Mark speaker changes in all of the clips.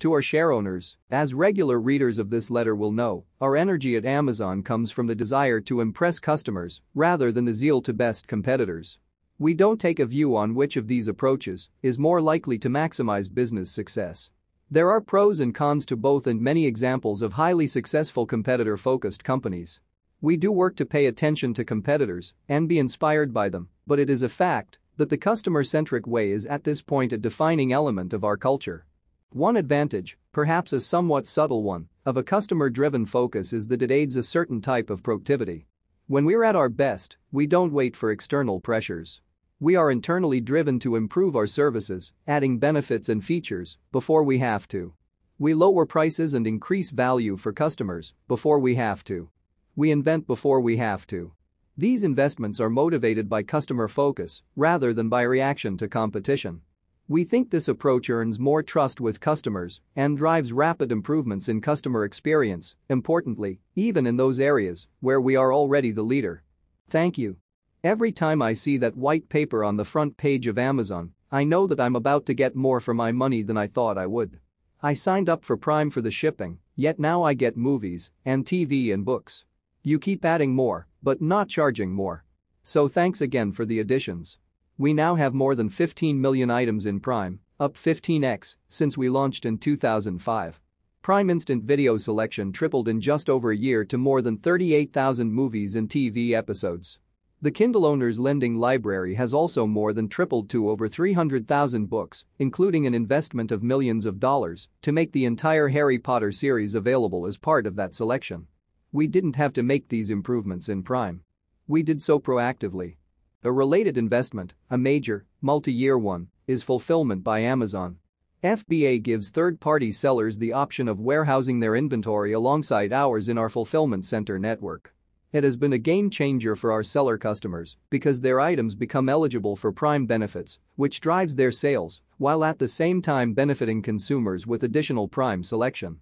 Speaker 1: To our shareowners, as regular readers of this letter will know, our energy at Amazon comes from the desire to impress customers rather than the zeal to best competitors. We don't take a view on which of these approaches is more likely to maximize business success. There are pros and cons to both and many examples of highly successful competitor-focused companies. We do work to pay attention to competitors and be inspired by them, but it is a fact that the customer-centric way is at this point a defining element of our culture. One advantage, perhaps a somewhat subtle one, of a customer-driven focus is that it aids a certain type of productivity. When we're at our best, we don't wait for external pressures. We are internally driven to improve our services, adding benefits and features before we have to. We lower prices and increase value for customers before we have to. We invent before we have to. These investments are motivated by customer focus rather than by reaction to competition. We think this approach earns more trust with customers and drives rapid improvements in customer experience, importantly, even in those areas where we are already the leader. Thank you. Every time I see that white paper on the front page of Amazon, I know that I'm about to get more for my money than I thought I would. I signed up for Prime for the shipping, yet now I get movies and TV and books. You keep adding more, but not charging more. So thanks again for the additions. We now have more than 15 million items in Prime, up 15x since we launched in 2005. Prime Instant Video selection tripled in just over a year to more than 38,000 movies and TV episodes. The Kindle owner's lending library has also more than tripled to over 300,000 books, including an investment of millions of dollars to make the entire Harry Potter series available as part of that selection. We didn't have to make these improvements in Prime. We did so proactively. A related investment, a major, multi-year one, is fulfillment by Amazon. FBA gives third-party sellers the option of warehousing their inventory alongside ours in our fulfillment center network. It has been a game-changer for our seller customers because their items become eligible for Prime benefits, which drives their sales, while at the same time benefiting consumers with additional Prime selection.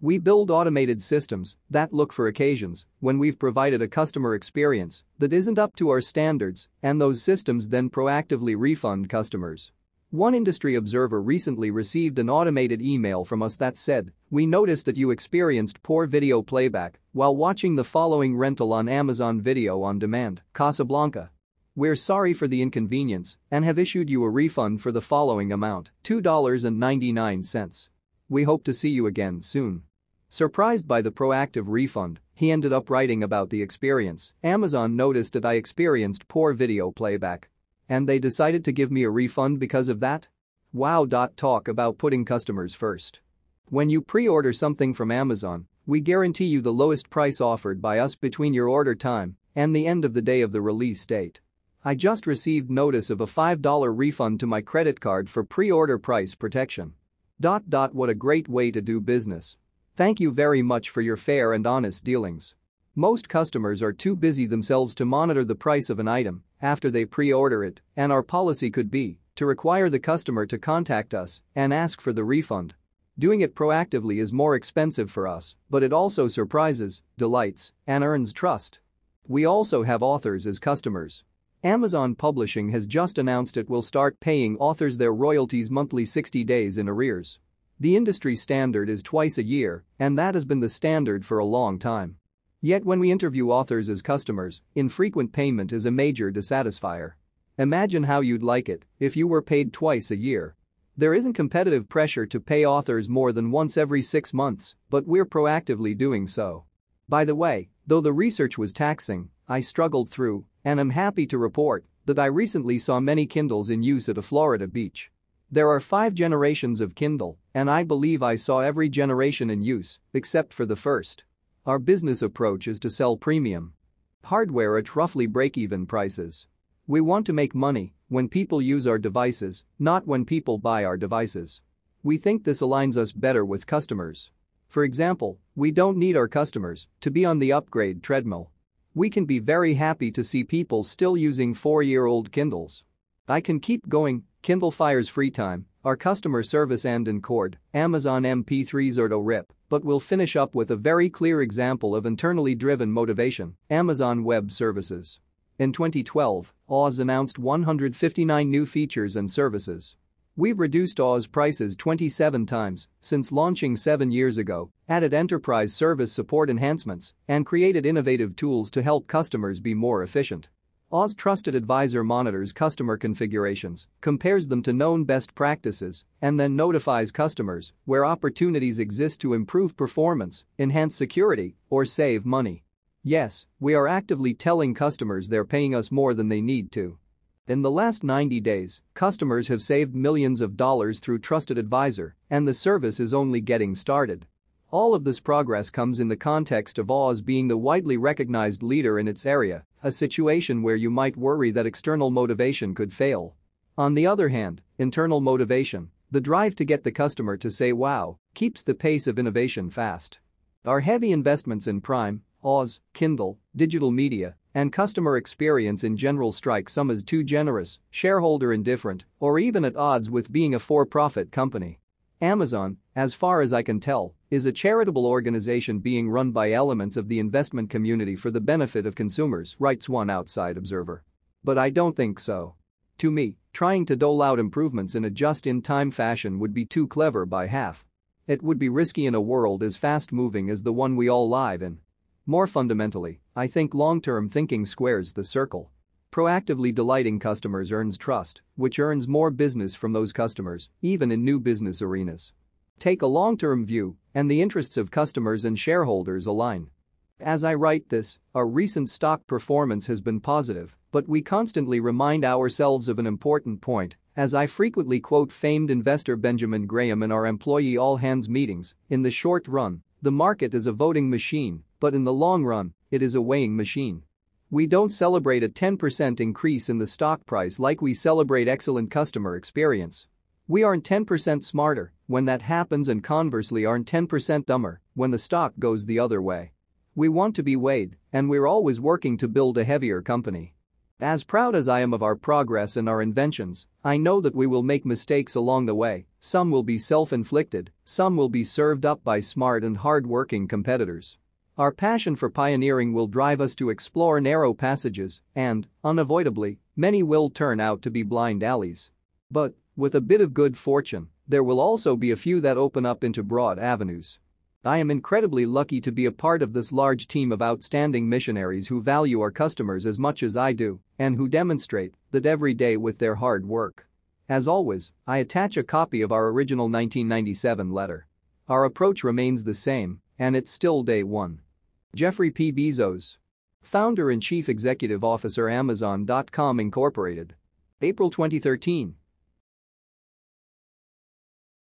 Speaker 1: We build automated systems that look for occasions when we've provided a customer experience that isn't up to our standards, and those systems then proactively refund customers. One industry observer recently received an automated email from us that said, "We noticed that you experienced poor video playback while watching the following rental on Amazon Video on Demand, Casablanca. We're sorry for the inconvenience and have issued you a refund for the following amount, $2.99. We hope to see you again soon." Surprised by the proactive refund, he ended up writing about the experience. "Amazon noticed that I experienced poor video playback. And they decided to give me a refund because of that? Wow. Talk about putting customers first. When you pre-order something from Amazon, we guarantee you the lowest price offered by us between your order time and the end of the day of the release date. I just received notice of a $5 refund to my credit card for pre-order price protection. What a great way to do business. Thank you very much for your fair and honest dealings." Most customers are too busy themselves to monitor the price of an item after they pre-order it, and our policy could be to require the customer to contact us and ask for the refund. Doing it proactively is more expensive for us, but it also surprises, delights, and earns trust. We also have authors as customers. Amazon Publishing has just announced it will start paying authors their royalties monthly 60 days in arrears. The industry standard is twice a year, and that has been the standard for a long time. Yet when we interview authors as customers, infrequent payment is a major dissatisfier. Imagine how you'd like it if you were paid twice a year. There isn't competitive pressure to pay authors more than once every 6 months, but we're proactively doing so. By the way, though the research was taxing, I struggled through, and I'm happy to report that I recently saw many Kindles in use at a Florida beach. There are 5 generations of Kindle, and I believe I saw every generation in use, except for the first. Our business approach is to sell premium hardware at roughly break-even prices. We want to make money when people use our devices, not when people buy our devices. We think this aligns us better with customers. For example, we don't need our customers to be on the upgrade treadmill. We can be very happy to see people still using 4-year-old Kindles. I can keep going. Kindle Fire's free time, our customer service and Encord, Amazon MP3s or RIP, but we'll finish up with a very clear example of internally driven motivation, Amazon Web Services. In 2012, Oz announced 159 new features and services. We've reduced Oz prices 27 times since launching 7 years ago, added enterprise service support enhancements, and created innovative tools to help customers be more efficient. Oz Trusted Advisor monitors customer configurations, compares them to known best practices, and then notifies customers where opportunities exist to improve performance, enhance security, or save money. Yes, we are actively telling customers they're paying us more than they need to. In the last 90 days, customers have saved millions of dollars through Trusted Advisor, and the service is only getting started. All of this progress comes in the context of Oz being the widely recognized leader in its area, a situation where you might worry that external motivation could fail. On the other hand, internal motivation, the drive to get the customer to say wow, keeps the pace of innovation fast. Our heavy investments in Prime, Oz, Kindle, digital media, and customer experience in general strike some as too generous, shareholder indifferent, or even at odds with being a for-profit company. Amazon, as far as I can tell, is a charitable organization being run by elements of the investment community for the benefit of consumers, writes one outside observer. But I don't think so. To me, trying to dole out improvements in a just-in-time fashion would be too clever by half. It would be risky in a world as fast-moving as the one we all live in. More fundamentally, I think long-term thinking squares the circle. Proactively delighting customers earns trust, which earns more business from those customers, even in new business arenas. Take a long-term view, and the interests of customers and shareholders align. As I write this, our recent stock performance has been positive, but we constantly remind ourselves of an important point, as I frequently quote famed investor Benjamin Graham in our employee all-hands meetings. In the short run, the market is a voting machine, but in the long run, it is a weighing machine. We don't celebrate a 10% increase in the stock price like we celebrate excellent customer experience. We aren't 10% smarter when that happens and conversely aren't 10% dumber when the stock goes the other way. We want to be weighed, and we're always working to build a heavier company. As proud as I am of our progress and our inventions, I know that we will make mistakes along the way. Some will be self-inflicted, some will be served up by smart and hard-working competitors. Our passion for pioneering will drive us to explore narrow passages, and, unavoidably, many will turn out to be blind alleys. But, with a bit of good fortune, there will also be a few that open up into broad avenues. I am incredibly lucky to be a part of this large team of outstanding missionaries who value our customers as much as I do, and who demonstrate that every day with their hard work. As always, I attach a copy of our original 1997 letter. Our approach remains the same, and it's still day one. Jeffrey P. Bezos, Founder and Chief Executive Officer Amazon.com Incorporated. April 2013.